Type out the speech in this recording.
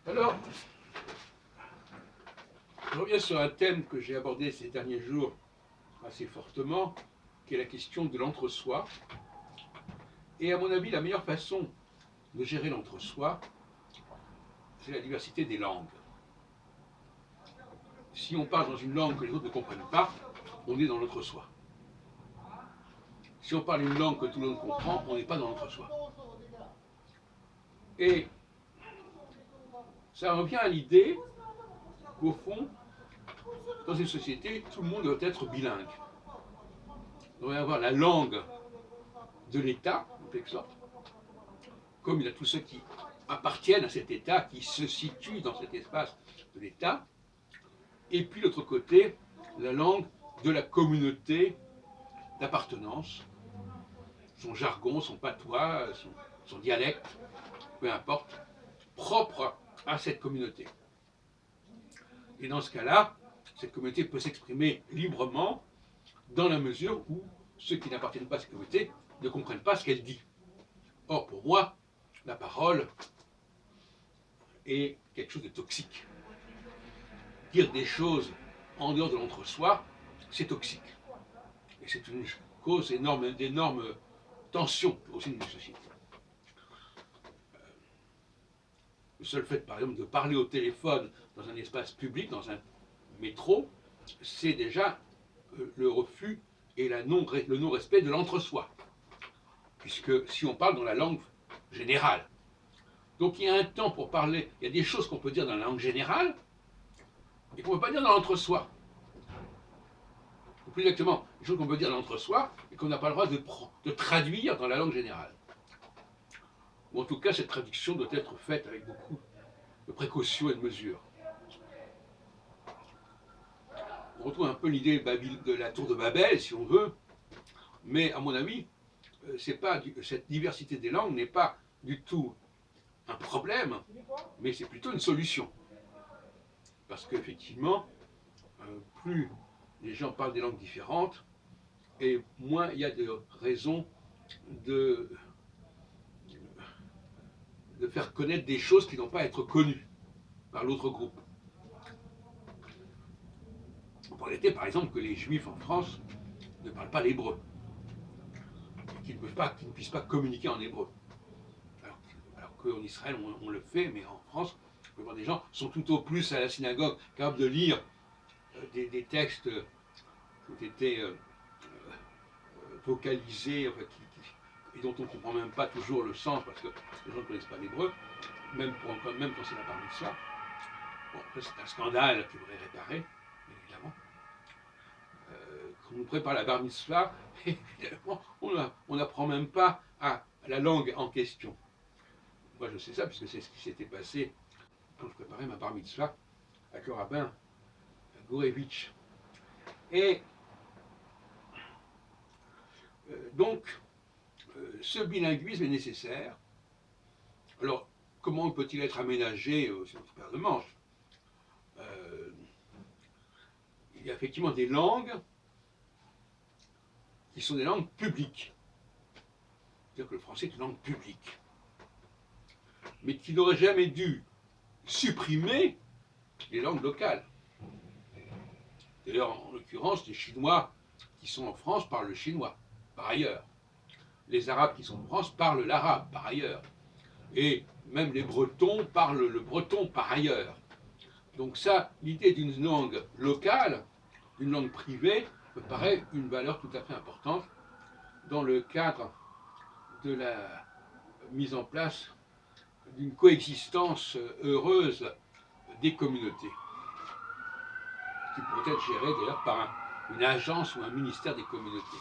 Alors, je reviens sur un thème que j'ai abordé ces derniers jours assez fortement, qui est la question de l'entre-soi. Et à mon avis, la meilleure façon de gérer l'entre-soi, c'est la diversité des langues. Si on parle dans une langue que les autres ne comprennent pas, on est dans l'entre-soi. Si on parle une langue que tout le monde comprend, on n'est pas dans l'entre-soi. Et ça revient à l'idée qu'au fond, dans une société, tout le monde doit être bilingue. On doit avoir la langue de l'État, en quelque sorte, comme il y a tous ceux qui appartiennent à cet État, qui se situent dans cet espace de l'État, et puis l'autre côté, la langue de la communauté d'appartenance, son jargon, son patois, son dialecte, peu importe, propre à cette communauté. Et dans ce cas-là, cette communauté peut s'exprimer librement dans la mesure où ceux qui n'appartiennent pas à cette communauté ne comprennent pas ce qu'elle dit. Or, pour moi, la parole est quelque chose de toxique. Dire des choses en dehors de l'entre-soi, c'est toxique. Et c'est une cause d'énormes tensions au sein d'une société. Le seul fait, par exemple, de parler au téléphone dans un espace public, dans un métro, c'est déjà le refus et le non-respect de l'entre-soi. Puisque si on parle dans la langue générale, donc il y a un temps pour parler, il y a des choses qu'on peut dire dans la langue générale et qu'on ne peut pas dire dans l'entre-soi. Ou plus exactement, des choses qu'on peut dire dans l'entre-soi et qu'on n'a pas le droit de traduire dans la langue générale. Ou en tout cas, cette traduction doit être faite avec beaucoup de précaution et de mesure. On retrouve un peu l'idée de la tour de Babel, si on veut, mais à mon avis, cette diversité des langues n'est pas du tout un problème, mais c'est plutôt une solution. Parce qu'effectivement, plus les gens parlent des langues différentes, et moins il y a de raisons de faire connaître des choses qui n'ont pas à être connues par l'autre groupe. On pourrait noter par exemple que les juifs en France ne parlent pas l'hébreu, et qu'ils ne puissent pas communiquer en hébreu. Alors qu'en Israël on le fait, mais en France, on peut voir des gens qui sont tout au plus à la synagogue capables de lire des textes qui ont été vocalisés, enfin, et dont on ne comprend même pas toujours le sens parce que les gens ne connaissent pas l'hébreu, même quand c'est la bar mitzvah. Bon, c'est un scandale qu'il faudrait réparer, évidemment. Quand on nous prépare la bar mitzvah, évidemment, on n'apprend même pas à la langue en question. Moi, je sais ça, puisque c'est ce qui s'était passé quand je préparais ma bar mitzvah avec le rabbin Gourevitch. Et donc, ce bilinguisme est nécessaire. Alors, comment peut-il être aménagé sur notre paire de manches? Il y a effectivement des langues qui sont des langues publiques. C'est-à-dire que le français est une langue publique. Mais qui n'aurait jamais dû supprimer les langues locales. D'ailleurs, en l'occurrence, les Chinois qui sont en France parlent le chinois, par ailleurs. Les Arabes qui sont en France parlent l'arabe, par ailleurs. Et même les Bretons parlent le breton, par ailleurs. Donc ça, l'idée d'une langue locale, d'une langue privée, me paraît une valeur tout à fait importante dans le cadre de la mise en place d'une coexistence heureuse des communautés, qui pourrait être gérée d'ailleurs par une agence ou un ministère des communautés.